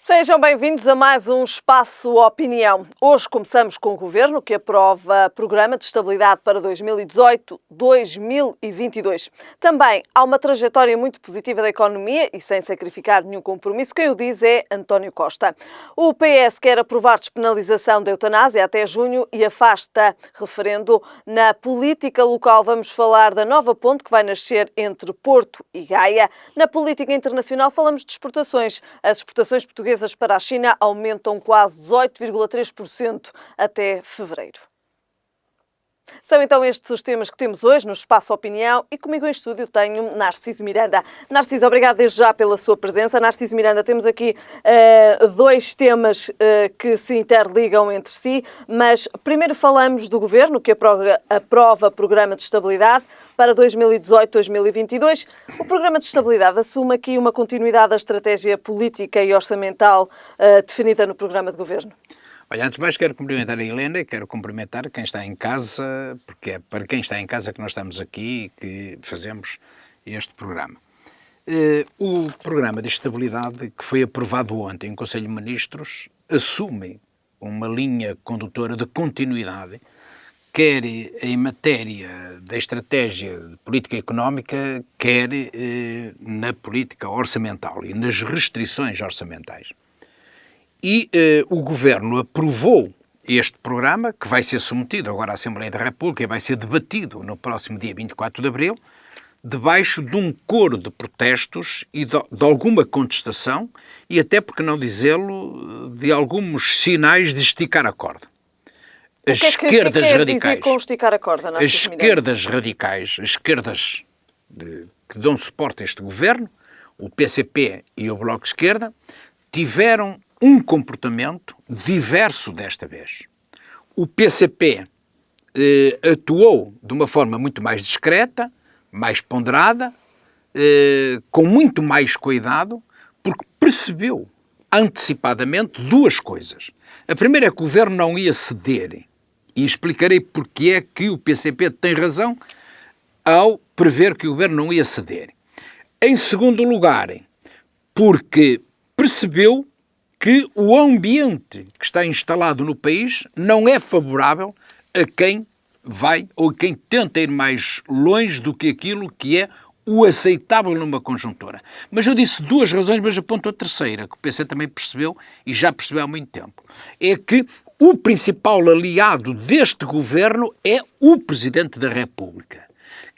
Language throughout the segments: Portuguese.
Sejam bem-vindos a mais um Espaço Opinião. Hoje começamos com o Governo, que aprova Programa de Estabilidade para 2018-2022. Também há uma trajetória muito positiva da economia e sem sacrificar nenhum compromisso. Quem o diz é António Costa. O PS quer aprovar despenalização da eutanásia até junho e afasta referendo na política local. Vamos falar da nova ponte que vai nascer entre Porto e Gaia. Na política internacional falamos de exportações. As exportações portuguesas para a China aumentam quase 18,3% até fevereiro. São então estes os temas que temos hoje no Espaço Opinião e comigo em estúdio tenho Narciso Miranda. Narciso, obrigado desde já pela sua presença. Narciso Miranda, temos aqui dois temas que se interligam entre si, mas primeiro falamos do Governo, que aprova Programa de Estabilidade para 2018-2022. O Programa de Estabilidade assume aqui uma continuidade da estratégia política e orçamental definida no Programa de Governo. Olha, antes de mais quero cumprimentar a Helena e quero cumprimentar quem está em casa, porque é para quem está em casa que nós estamos aqui e que fazemos este programa. O Programa de Estabilidade que foi aprovado ontem em Conselho de Ministros assume uma linha condutora de continuidade, quer em matéria da estratégia de política económica, quer na política orçamental e nas restrições orçamentais. E o Governo aprovou este programa, que vai ser submetido agora à Assembleia da República e vai ser debatido no próximo dia 24 de abril, debaixo de um coro de protestos e de alguma contestação e até, por que não dizê-lo, de alguns sinais de esticar a corda. As esquerdas radicais, com esticar a corda, as esquerdas radicais, as esquerdas que dão suporte a este Governo, o PCP e o Bloco de Esquerda, tiveram um comportamento diverso desta vez. O PCP atuou de uma forma muito mais discreta, mais ponderada, com muito mais cuidado, porque percebeu antecipadamente duas coisas. A primeira é que o Governo não ia ceder, e explicarei porque é que o PCP tem razão ao prever que o Governo não ia ceder. Em segundo lugar, porque percebeu que o ambiente que está instalado no país não é favorável a quem vai ou a quem tenta ir mais longe do que aquilo que é o aceitável numa conjuntura. Mas eu disse duas razões, mas aponto a terceira, que o PC também percebeu e já percebeu há muito tempo. É que o principal aliado deste Governo é o Presidente da República,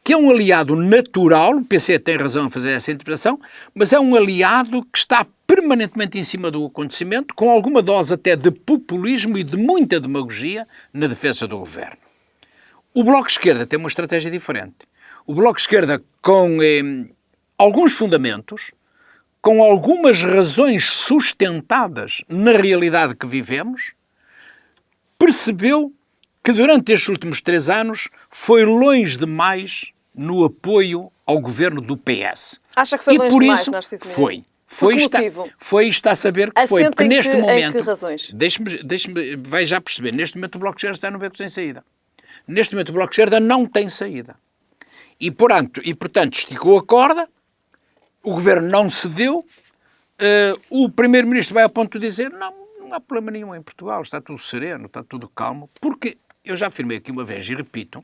que é um aliado natural, o PC tem razão em fazer essa interpretação, mas é um aliado que está permanentemente em cima do acontecimento, com alguma dose até de populismo e de muita demagogia na defesa do Governo. O Bloco de Esquerda tem uma estratégia diferente. O Bloco de Esquerda, com alguns fundamentos, com algumas razões sustentadas na realidade que vivemos, percebeu que durante estes últimos 3 anos foi longe demais no apoio ao governo do PS. Acha que foi longe demais, Narciso Miranda? Está a saber que foi, porque neste momento, em que razões? Vai já perceber, neste momento o Bloco de Esquerda está no beco sem saída. Neste momento o Bloco de Esquerda não tem saída. E portanto esticou a corda, o Governo não cedeu, o Primeiro-Ministro vai a ponto de dizer não há problema nenhum em Portugal, está tudo sereno, está tudo calmo, porque eu já afirmei aqui uma vez e repito,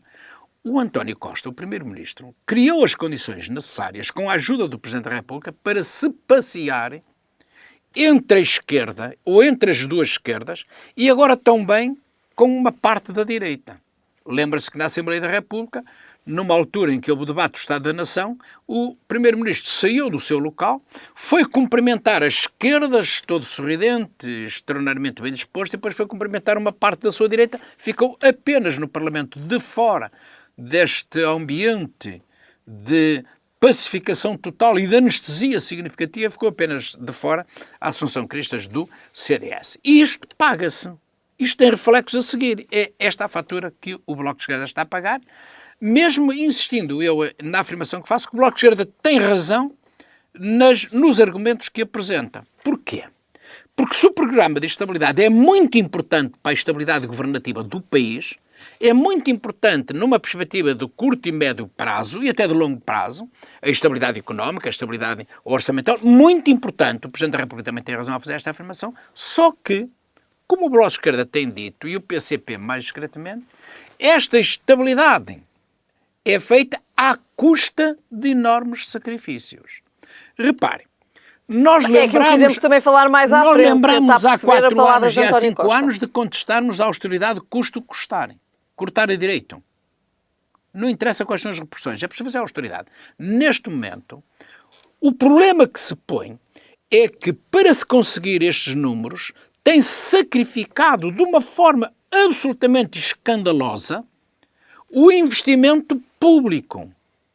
o António Costa, o Primeiro-Ministro, criou as condições necessárias, com a ajuda do Presidente da República, para se passear entre a esquerda, ou entre as duas esquerdas, e agora também com uma parte da direita. Lembra-se que na Assembleia da República, numa altura em que houve o debate do Estado da Nação, o Primeiro-Ministro saiu do seu local, foi cumprimentar as esquerdas, todo sorridente, extraordinariamente bem disposto, e depois foi cumprimentar uma parte da sua direita, ficou apenas no Parlamento de fora deste ambiente de pacificação total e de anestesia significativa, ficou apenas de fora a Assunção Cristas do CDS. E isto paga-se. Isto tem reflexos a seguir. É esta a fatura que o Bloco de Esquerda está a pagar, mesmo insistindo eu na afirmação que faço, que o Bloco de Esquerda tem razão nos argumentos que apresenta. Porquê? Porque se o programa de estabilidade é muito importante para a estabilidade governativa do país, É muito importante, numa perspectiva do curto e médio prazo e até do longo prazo, a estabilidade económica, a estabilidade orçamental, muito importante, o Presidente da República também tem razão a fazer esta afirmação, só que, como o Bloco de Esquerda tem dito, e o PCP mais discretamente, esta estabilidade é feita à custa de enormes sacrifícios. Reparem, nós lembramos, também falar mais à nós frente, lembramos há 4 anos de e há António 5 Costa. anos de contestarmos a austeridade custo custar. Cortar a direito. Não interessa quais são as repressões, é preciso fazer a austeridade. Neste momento, o problema que se põe é que para se conseguir estes números tem-se sacrificado de uma forma absolutamente escandalosa o investimento público.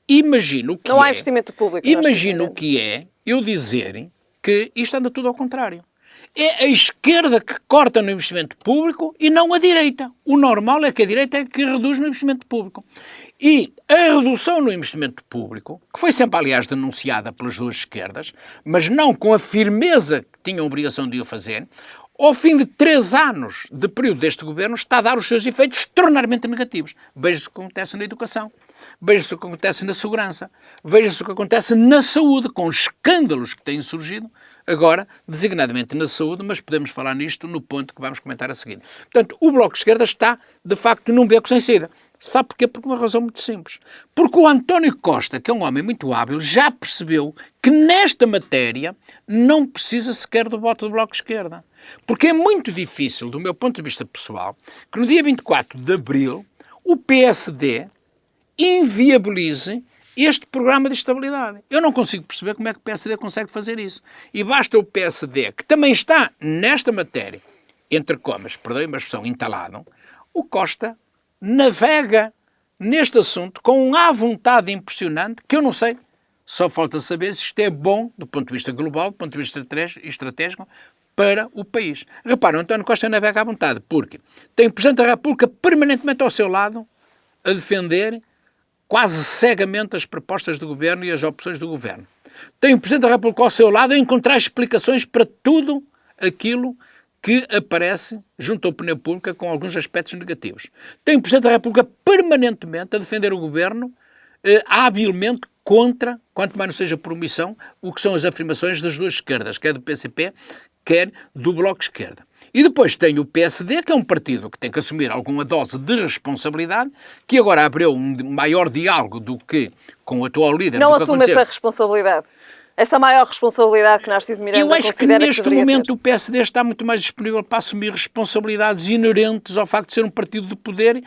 Imagino o que Não há investimento público. Imagino o que é eu dizerem que isto anda tudo ao contrário. É a esquerda que corta no investimento público e não a direita. O normal é que a direita é que reduz no investimento público. E a redução no investimento público, que foi sempre, aliás, denunciada pelas duas esquerdas, mas não com a firmeza que tinham a obrigação de o fazer, ao fim de 3 anos de período deste governo, está a dar os seus efeitos extraordinariamente negativos. Veja-se o que acontece na educação, veja-se o que acontece na segurança, veja-se o que acontece na saúde, com os escândalos que têm surgido, agora, designadamente na saúde, mas podemos falar nisto no ponto que vamos comentar a seguir. Portanto, o Bloco de Esquerda está, de facto, num beco sem saída. Sabe porquê? Por uma razão muito simples. Porque o António Costa, que é um homem muito hábil, já percebeu que nesta matéria não precisa sequer do voto do Bloco de Esquerda. Porque é muito difícil, do meu ponto de vista pessoal, que no dia 24 de abril o PSD inviabilize este programa de estabilidade. Eu não consigo perceber como é que o PSD consegue fazer isso. E basta o PSD, que também está nesta matéria, entre comas, perdoem-me a expressão, entalado, o Costa navega neste assunto com à vontade impressionante, que eu não sei, só falta saber se isto é bom do ponto de vista global, do ponto de vista estratégico, para o país. Reparem, o António Costa navega à vontade, porque tem o Presidente da República permanentemente ao seu lado a defender quase cegamente as propostas do Governo e as opções do Governo. Tem o Presidente da República ao seu lado a encontrar explicações para tudo aquilo que aparece junto à opinião pública com alguns aspectos negativos. Tem o Presidente da República permanentemente a defender o Governo habilmente contra, quanto mais não seja por omissão, o que são as afirmações das duas esquerdas, quer do PCP, quer do Bloco de Esquerda. E depois tem o PSD, que é um partido que tem que assumir alguma dose de responsabilidade, que agora abriu um maior diálogo do que com o atual líder. Não assume essa responsabilidade? Essa maior responsabilidade que Narciso Miranda considera que deveria ter? Eu acho que neste momento o PSD está muito mais disponível para assumir responsabilidades inerentes ao facto de ser um partido de poder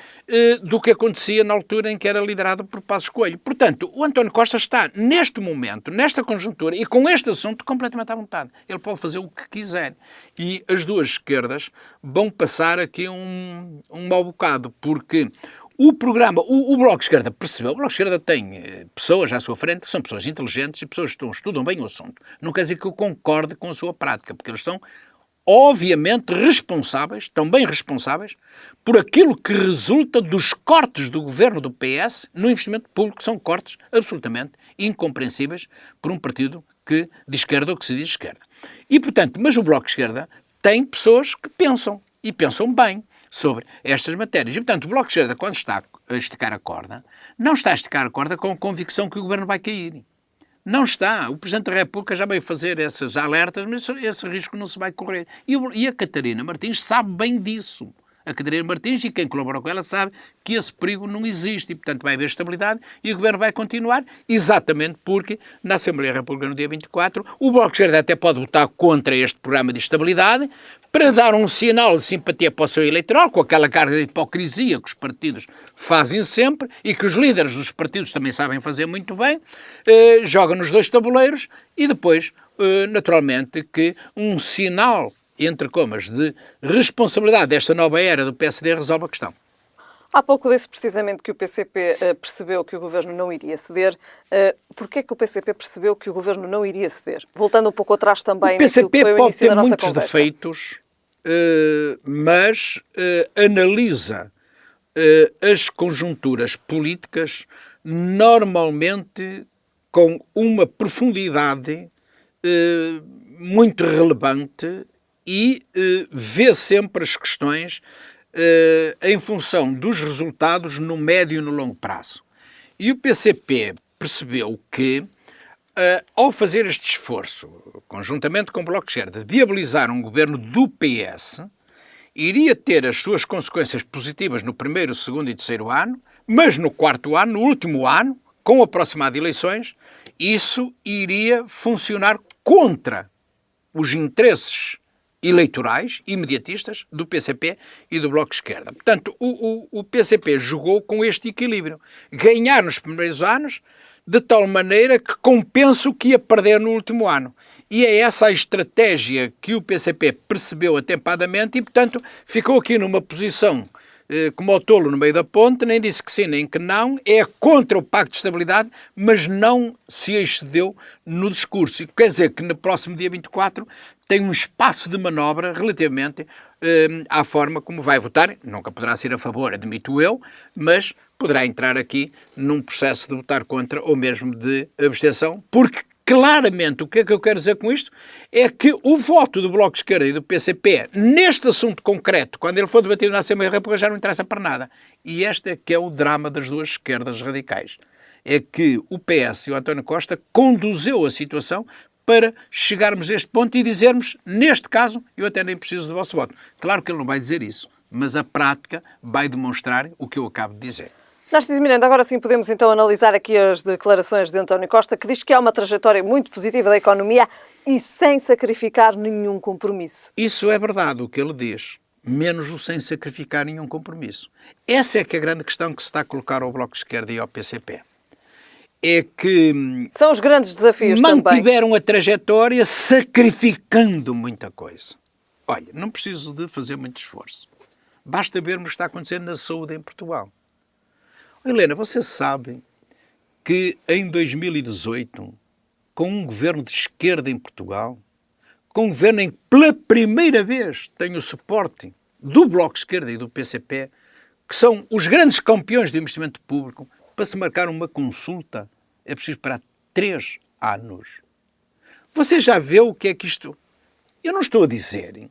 do que acontecia na altura em que era liderado por Passos Coelho. Portanto, o António Costa está neste momento, nesta conjuntura e com este assunto completamente à vontade. Ele pode fazer o que quiser. E as duas esquerdas vão passar aqui um mau bocado, porque o programa, o Bloco de Esquerda percebeu, o Bloco de Esquerda tem pessoas à sua frente que são pessoas inteligentes e pessoas que estudam bem o assunto. Não quer dizer que eu concorde com a sua prática, porque eles são obviamente responsáveis, também responsáveis, por aquilo que resulta dos cortes do governo do PS no investimento público, que são cortes absolutamente incompreensíveis por um partido de esquerda ou que se diz esquerda. E, portanto, mas o Bloco de Esquerda tem pessoas que pensam, e pensam bem, sobre estas matérias. E, portanto, o Bloco de Esquerda, quando está a esticar a corda, não está a esticar a corda com a convicção que o governo vai cair. Não está. O Presidente da República já veio fazer esses alertas, mas esse risco não se vai correr. E a Catarina Martins sabe bem disso. A Catarina Martins e quem colabora com ela sabe que esse perigo não existe e, portanto, vai haver estabilidade e o Governo vai continuar, exatamente porque na Assembleia da República, no dia 24, o Bloco de Esquerda até pode votar contra este programa de estabilidade para dar um sinal de simpatia para o seu eleitoral, com aquela carga de hipocrisia que os partidos fazem sempre e que os líderes dos partidos também sabem fazer muito bem, jogam nos dois tabuleiros e depois, naturalmente, que um sinal entre comas, de responsabilidade desta nova era do PSD resolve a questão. Há pouco disse precisamente que o PCP percebeu que o Governo não iria ceder. Porquê é que o PCP percebeu que o Governo não iria ceder? Voltando um pouco atrás também naquilo que foi o início da nossa conversa. O PCP pode ter muitos defeitos, mas analisa as conjunturas políticas normalmente com uma profundidade muito relevante e vê sempre as questões em função dos resultados no médio e no longo prazo. E o PCP percebeu que, ao fazer este esforço, conjuntamente com o Bloco de Esquerda, de viabilizar um governo do PS, iria ter as suas consequências positivas no primeiro, segundo e terceiro ano, mas no quarto ano, no último ano, com o aproximado de eleições, isso iria funcionar contra os interesses eleitorais, imediatistas, do PCP e do Bloco de Esquerda. Portanto, o PCP jogou com este equilíbrio. Ganhar nos primeiros anos, de tal maneira que compensa o que ia perder no último ano. E é essa a estratégia que o PCP percebeu atempadamente e, portanto, ficou aqui numa posição como o tolo no meio da ponte, nem disse que sim nem que não, é contra o Pacto de Estabilidade, mas não se excedeu no discurso. E quer dizer que no próximo dia 24 tem um espaço de manobra relativamente à forma como vai votar. Nunca poderá ser a favor, admito eu, mas poderá entrar aqui num processo de votar contra ou mesmo de abstenção, porque claramente, o que é que eu quero dizer com isto? É que o voto do Bloco de Esquerda e do PCP, neste assunto concreto, quando ele for debatido na Assembleia da República, já não interessa para nada. E este é que é o drama das duas esquerdas radicais. É que o PS e o António Costa conduziu a situação para chegarmos a este ponto e dizermos, neste caso, eu até nem preciso do vosso voto. Claro que ele não vai dizer isso, mas a prática vai demonstrar o que eu acabo de dizer. Narciso Miranda, agora sim podemos então analisar aqui as declarações de António Costa, que diz que há uma trajetória muito positiva da economia e sem sacrificar nenhum compromisso. Isso é verdade, o que ele diz, menos o sem sacrificar nenhum compromisso. Essa é que é a grande questão que se está a colocar ao Bloco de Esquerda e ao PCP. É que são os grandes desafios mantiveram também. A trajetória sacrificando muita coisa. Olha, não preciso de fazer muito esforço. Basta vermos o que está acontecendo na saúde em Portugal. Helena, você sabe que em 2018, com um governo de esquerda em Portugal, com um governo em que pela primeira vez tem o suporte do Bloco de Esquerda e do PCP, que são os grandes campeões do investimento público, para se marcar uma consulta é preciso esperar 3 anos. Você já vê o que é que isto... Eu não estou a dizer...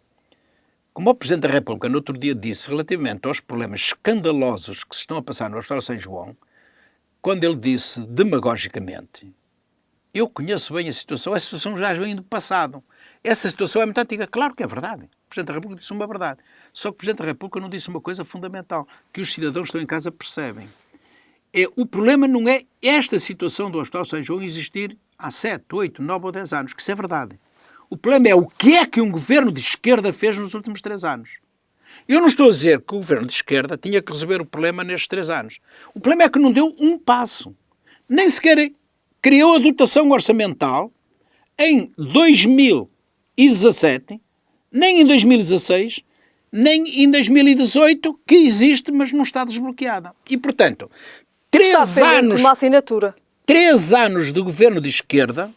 Como o Presidente da República no outro dia disse relativamente aos problemas escandalosos que se estão a passar no Hospital São João, quando ele disse demagogicamente, eu conheço bem a situação já vem do passado. Essa situação é muito antiga. Claro que é verdade. O Presidente da República disse uma verdade. Só que o Presidente da República não disse uma coisa fundamental, que os cidadãos que estão em casa percebem. O problema não é esta situação do Hospital São João existir há 7, 8, 9 ou 10 anos, que isso é verdade. O problema é o que é que um governo de esquerda fez nos últimos 3 anos. Eu não estou a dizer que o governo de esquerda tinha que resolver o problema nestes 3 anos. O problema é que não deu um passo. Nem sequer criou a dotação orçamental em 2017, nem em 2016, nem em 2018, que existe, mas não está desbloqueada. E, portanto, 3 anos... uma assinatura. 3 anos de governo de esquerda,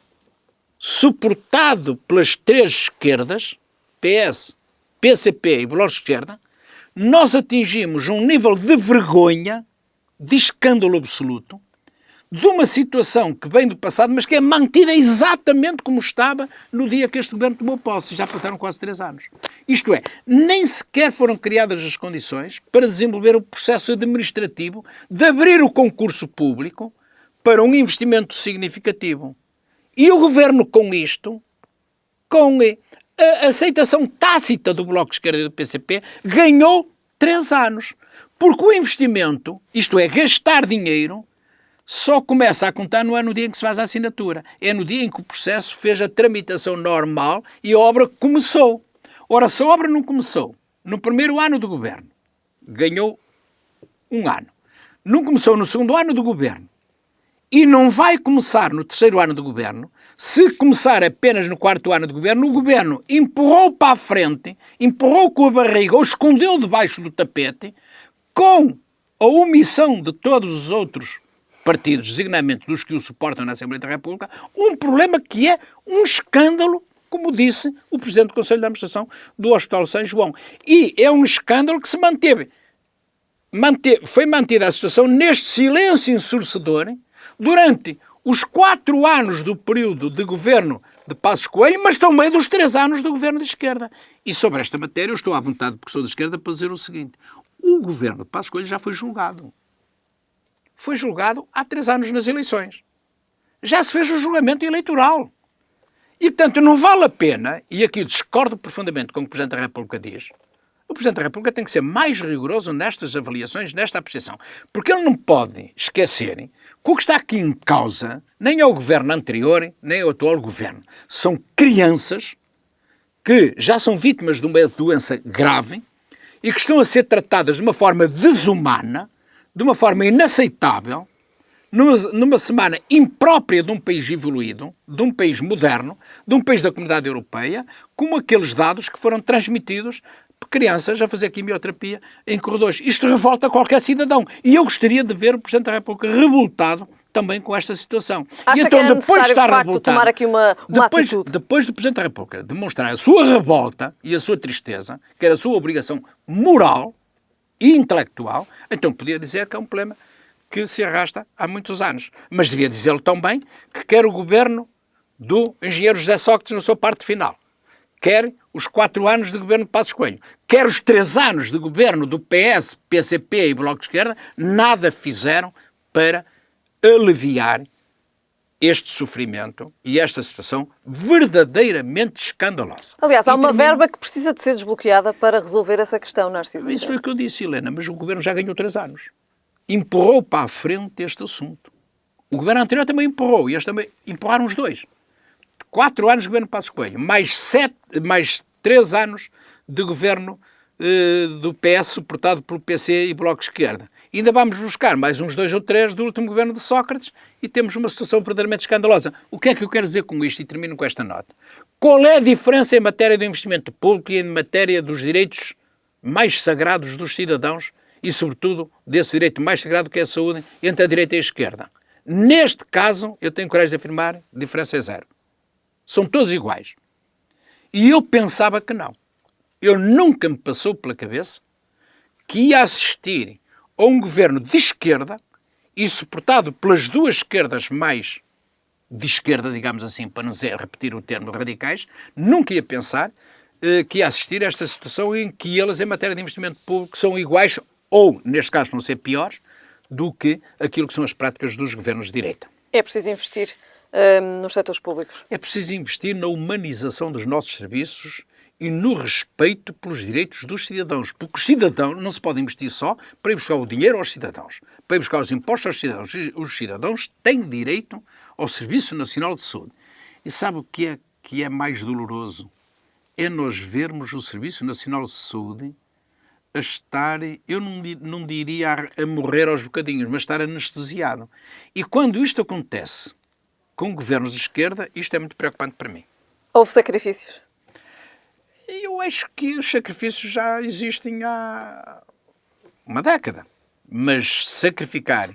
suportado pelas 3 esquerdas, PS, PCP e Bloco de Esquerda, nós atingimos um nível de vergonha, de escândalo absoluto, de uma situação que vem do passado, mas que é mantida exatamente como estava no dia que este governo tomou posse. Já passaram quase 3 anos. Isto é, nem sequer foram criadas as condições para desenvolver o processo administrativo de abrir o concurso público para um investimento significativo. E o governo com isto, com a aceitação tácita do Bloco de Esquerda e do PCP, ganhou 3 anos. Porque o investimento, isto é, gastar dinheiro, só começa a contar não é no dia em que se faz a assinatura. É no dia em que o processo fez a tramitação normal e a obra começou. Ora, se a obra não começou no primeiro ano do governo, ganhou 1 ano. Não começou no segundo ano do governo. E não vai começar no terceiro ano do governo. Se começar apenas no 4º ano do governo, o governo empurrou para a frente, empurrou com a barriga ou escondeu debaixo do tapete, com a omissão de todos os outros partidos, designadamente dos que o suportam na Assembleia da República, um problema que é um escândalo, como disse o Presidente do Conselho de Administração do Hospital São João. E é um escândalo que se manteve. Foi mantida a situação neste silêncio ensurdecedor durante os 4 anos do período de governo de Passos Coelho, mas também dos 3 anos do governo de esquerda. E sobre esta matéria eu estou à vontade, porque sou de esquerda, para dizer o seguinte. O governo de Passos Coelho já foi julgado. Foi julgado há 3 anos nas eleições. Já se fez o julgamento eleitoral. E, portanto, não vale a pena, e aqui discordo profundamente com o que o Presidente da República diz, o Presidente da República tem que ser mais rigoroso nestas avaliações, nesta apreciação. Porque ele não pode esquecer que o que está aqui em causa nem é o governo anterior, nem é o atual governo. São crianças que já são vítimas de uma doença grave e que estão a ser tratadas de uma forma desumana, de uma forma inaceitável, numa semana imprópria de um país evoluído, de um país moderno, de um país da Comunidade Europeia, como aqueles dados que foram transmitidos por crianças a fazer quimioterapia em corredores. Isto revolta qualquer cidadão. E eu gostaria de ver o Presidente da República revoltado também com esta situação. Acha e então, que era depois de estar necessário, de facto, revoltado, tomar aqui uma atitude? depois do Presidente da República demonstrar a sua revolta e a sua tristeza, que era a sua obrigação moral e intelectual, então podia dizer que é um problema que se arrasta há muitos anos. Mas devia dizê-lo também que quer o governo do engenheiro José Sócrates na sua parte final, quer os 4 anos de governo de Passos Coelho, quer os 3 anos de governo do PS, PCP e Bloco de Esquerda, nada fizeram para aliviar este sofrimento e esta situação verdadeiramente escandalosa. Aliás, há uma verba que precisa de ser desbloqueada para resolver essa questão, Narciso. Isso foi o que eu disse, Helena, mas o governo já ganhou 3 anos. Empurrou para a frente este assunto. O governo anterior também empurrou, e eles também empurraram os 2. 4 anos de governo de Passos Coelho, mais 3 anos de governo do PS, suportado pelo PC e Bloco de Esquerda. E ainda vamos buscar mais uns 2 ou 3 do último governo de Sócrates e temos uma situação verdadeiramente escandalosa. O que é que eu quero dizer com isto? E termino com esta nota. Qual é a diferença em matéria do investimento público e em matéria dos direitos mais sagrados dos cidadãos e, sobretudo, desse direito mais sagrado que é a saúde entre a direita e a esquerda? Neste caso, eu tenho coragem de afirmar, a diferença é 0. São todos iguais. E eu pensava que não. Eu nunca me passou pela cabeça que ia assistir a um governo de esquerda e suportado pelas 2 esquerdas mais de esquerda, digamos assim, para não dizer, repetir o termo radicais, nunca ia pensar que ia assistir a esta situação em que elas, em matéria de investimento público, são iguais ou, neste caso, vão ser piores do que aquilo que são as práticas dos governos de direita. É preciso investir nos setores públicos. É preciso investir na humanização dos nossos serviços e no respeito pelos direitos dos cidadãos. Porque os cidadãos não se pode investir só para ir buscar o dinheiro aos cidadãos, para ir buscar os impostos aos cidadãos. Os cidadãos têm direito ao Serviço Nacional de Saúde. E sabe o que é mais doloroso? É nós vermos o Serviço Nacional de Saúde a estar, eu não diria a morrer aos bocadinhos, mas estar anestesiado. E quando isto acontece com governos de esquerda, isto é muito preocupante para mim. Houve sacrifícios? Eu acho que os sacrifícios já existem há uma década. Mas sacrificar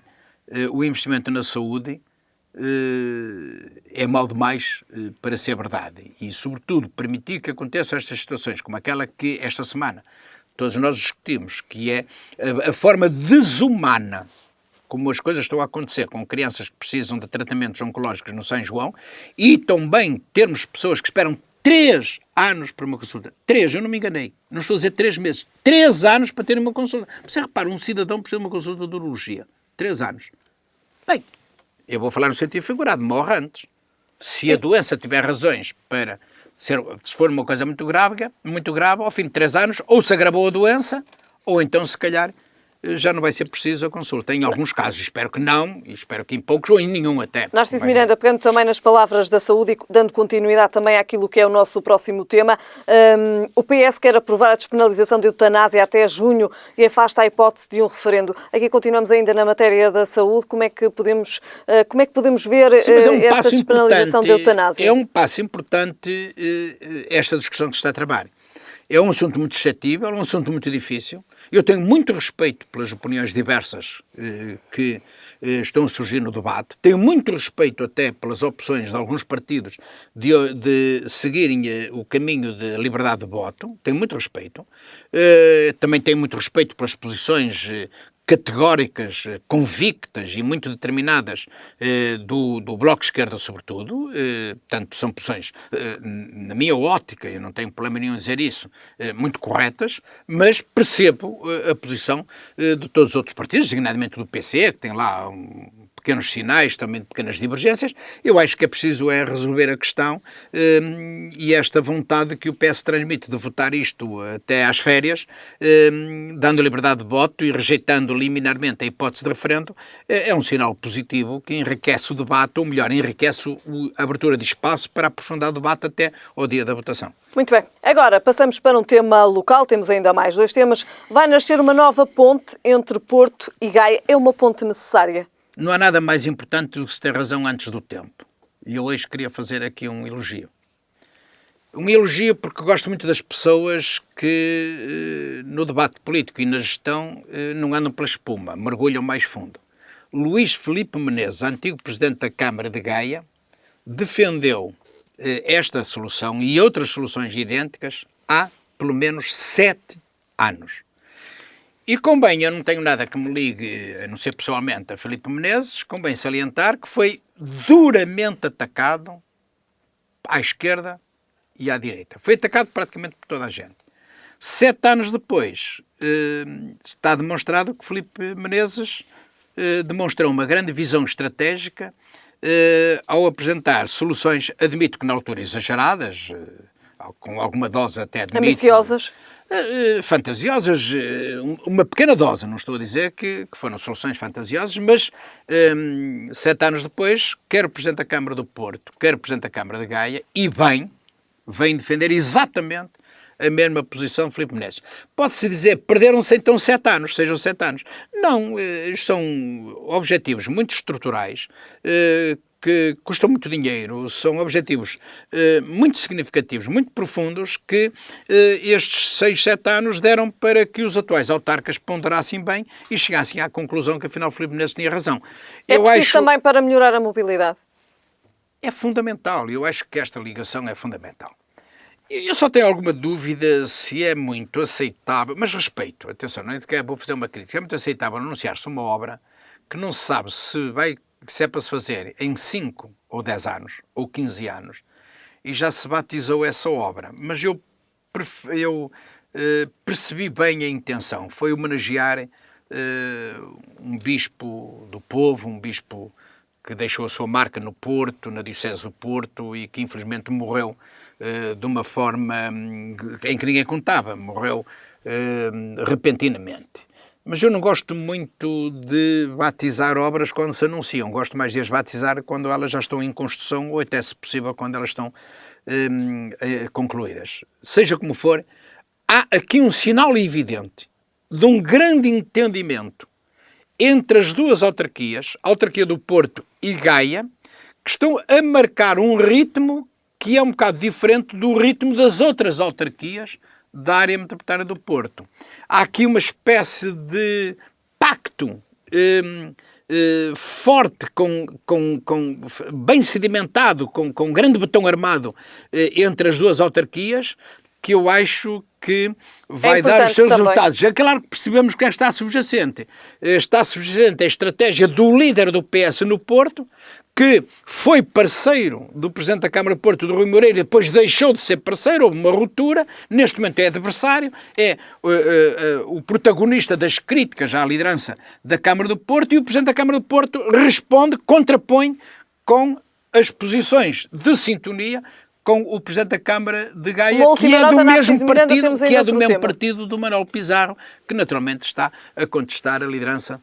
o investimento na saúde é mal demais para ser verdade. E, sobretudo, permitir que aconteçam estas situações, como aquela que esta semana todos nós discutimos, que é a forma desumana como as coisas estão a acontecer com crianças que precisam de tratamentos oncológicos no São João e também termos pessoas que esperam 3 anos para uma consulta. 3, eu não me enganei. Não estou a dizer 3 meses. 3 anos para ter uma consulta. Você repara, um cidadão precisa de uma consulta de urologia. 3 anos. Bem, eu vou falar no sentido figurado, morre antes. Se a doença tiver razões para ser, se for uma coisa muito grave, ao fim de 3 anos, ou se agravou a doença, ou então, se calhar, já não vai ser preciso a consulta. Em alguns casos, espero que não, e espero que em poucos, ou em nenhum até. Narciso Miranda, pegando também nas palavras da saúde e dando continuidade também àquilo que é o nosso próximo tema, o PS quer aprovar a despenalização da eutanásia até junho e afasta a hipótese de um referendo. Aqui continuamos ainda na matéria da saúde. Como é que podemos ver Sim, esta despenalização da eutanásia? É um passo importante esta discussão que se está a trabalhar. É um assunto muito suscetível, é um assunto muito difícil. Eu tenho muito respeito pelas opiniões diversas que estão a surgir no debate. Tenho muito respeito até pelas opções de alguns partidos de seguirem o caminho de liberdade de voto. Tenho muito respeito. Também tenho muito respeito pelas posições categóricas, convictas e muito determinadas do Bloco de Esquerda, sobretudo. Portanto, são posições, na minha ótica, eu não tenho problema nenhum em dizer isso, muito corretas, mas percebo a posição de todos os outros partidos, designadamente do PC, que tem lá pequenos sinais, também de pequenas divergências. Eu acho que é preciso resolver a questão e esta vontade que o PS transmite de votar isto até às férias, dando liberdade de voto e rejeitando liminarmente a hipótese de referendo, é um sinal positivo que enriquece o debate, ou melhor, enriquece a abertura de espaço para aprofundar o debate até ao dia da votação. Muito bem. Agora passamos para um tema local, temos ainda mais dois temas. Vai nascer uma nova ponte entre Porto e Gaia. É uma ponte necessária? Não há nada mais importante do que se ter razão antes do tempo. E eu hoje queria fazer aqui um elogio. Um elogio porque gosto muito das pessoas que no debate político e na gestão não andam pela espuma, mergulham mais fundo. Luís Filipe Menezes, antigo presidente da Câmara de Gaia, defendeu esta solução e outras soluções idênticas há pelo menos 7 anos. E convém, eu não tenho nada que me ligue, a não ser pessoalmente, a Filipe Menezes, convém salientar que foi duramente atacado à esquerda e à direita. Foi atacado praticamente por toda a gente. 7 anos depois, está demonstrado que Filipe Menezes demonstrou uma grande visão estratégica ao apresentar soluções, admito que na altura exageradas, com alguma dose até admito... Ambiciosas? Fantasiosas, uma pequena dose, não estou a dizer que foram soluções fantasiosas, mas 7 anos depois, quer o Presidente da Câmara do Porto, quer o Presidente da Câmara de Gaia, e vem defender exatamente a mesma posição de Filipe Menezes. Pode-se dizer, perderam-se então 7 anos, sejam 7 anos. Não, são objetivos muito estruturais, que custam muito dinheiro, são objetivos muito significativos, muito profundos, que estes 6, 7 anos deram para que os atuais autarcas ponderassem bem e chegassem à conclusão que afinal Filipe Menezes tinha razão. É preciso também para melhorar a mobilidade? É fundamental, eu acho que esta ligação é fundamental. Eu só tenho alguma dúvida se é muito aceitável, mas respeito, atenção, não é que vou fazer uma crítica, é muito aceitável anunciar-se uma obra que não se sabe se é para se fazer em 5 ou 10 anos, ou 15 anos, e já se batizou essa obra. Mas eu percebi bem a intenção, foi homenagear um bispo do povo, um bispo que deixou a sua marca no Porto, na Diocese do Porto, e que infelizmente morreu de uma forma em que ninguém contava, morreu repentinamente. Mas eu não gosto muito de batizar obras quando se anunciam, gosto mais de as batizar quando elas já estão em construção ou até, se possível, quando elas estão concluídas. Seja como for, há aqui um sinal evidente de um grande entendimento entre as duas autarquias, a autarquia do Porto e Gaia, que estão a marcar um ritmo que é um bocado diferente do ritmo das outras autarquias da área metropolitana do Porto. Há aqui uma espécie de pacto forte, bem sedimentado, com grande betão armado entre as duas autarquias, que eu acho que vai dar os seus resultados. É claro que percebemos que está subjacente. Está subjacente a estratégia do líder do PS no Porto, que foi parceiro do Presidente da Câmara do Porto, do Rui Moreira, e depois deixou de ser parceiro, houve uma ruptura, neste momento é adversário, é o protagonista das críticas à liderança da Câmara do Porto, e o Presidente da Câmara do Porto responde, contrapõe com as posições de sintonia com o Presidente da Câmara de Gaia, que é do mesmo partido do Manuel Pizarro, que naturalmente está a contestar a liderança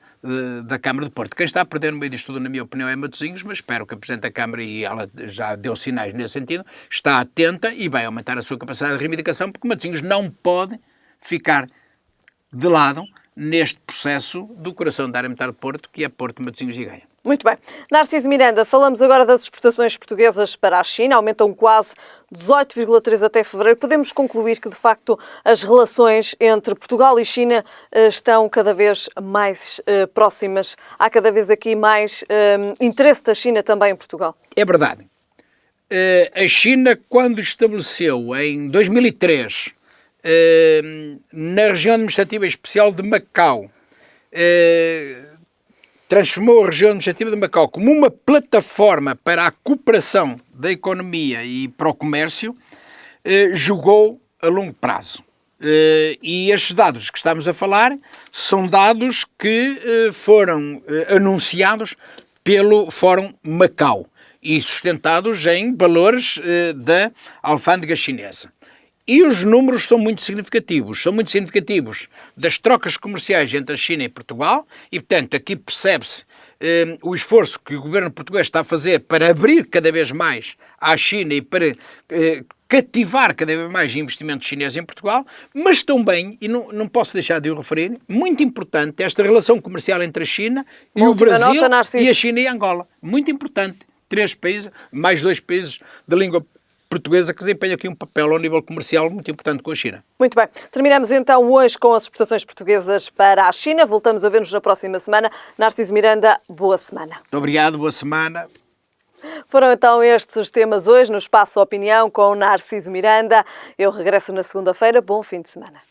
da Câmara de Porto. Quem está a perder no meio disto tudo, na minha opinião, é Matosinhos, mas espero que a Presidente da Câmara, e ela já deu sinais nesse sentido, está atenta e vai aumentar a sua capacidade de reivindicação, porque Matosinhos não pode ficar de lado neste processo do coração da área militar de Porto, que é Porto, Matosinhos e Gaia. Muito bem. Narciso Miranda, falamos agora das exportações portuguesas para a China, aumentam quase 18,3% até fevereiro. Podemos concluir que, de facto, as relações entre Portugal e China estão cada vez mais próximas. Há cada vez aqui mais interesse da China também em Portugal. É verdade. A China, quando estabeleceu em 2003 na região administrativa especial de Macau transformou a região administrativa de Macau como uma plataforma para a cooperação da economia e para o comércio, jogou a longo prazo. E estes dados que estamos a falar são dados que foram anunciados pelo Fórum Macau e sustentados em valores da alfândega chinesa. E os números são muito significativos. São muito significativos das trocas comerciais entre a China e Portugal e, portanto, aqui percebe-se o esforço que o governo português está a fazer para abrir cada vez mais à China e para cativar cada vez mais investimentos chineses em Portugal, mas também, e não posso deixar de o referir, muito importante esta relação comercial entre a China e o Brasil e a China e Angola. Muito importante. 3 países, mais 2 países de língua portuguesa que desempenha aqui um papel ao nível comercial muito importante com a China. Muito bem. Terminamos então hoje com as exportações portuguesas para a China. Voltamos a ver-nos na próxima semana. Narciso Miranda, boa semana. Muito obrigado, boa semana. Foram então estes os temas hoje no Espaço Opinião com o Narciso Miranda. Eu regresso na segunda-feira. Bom fim de semana.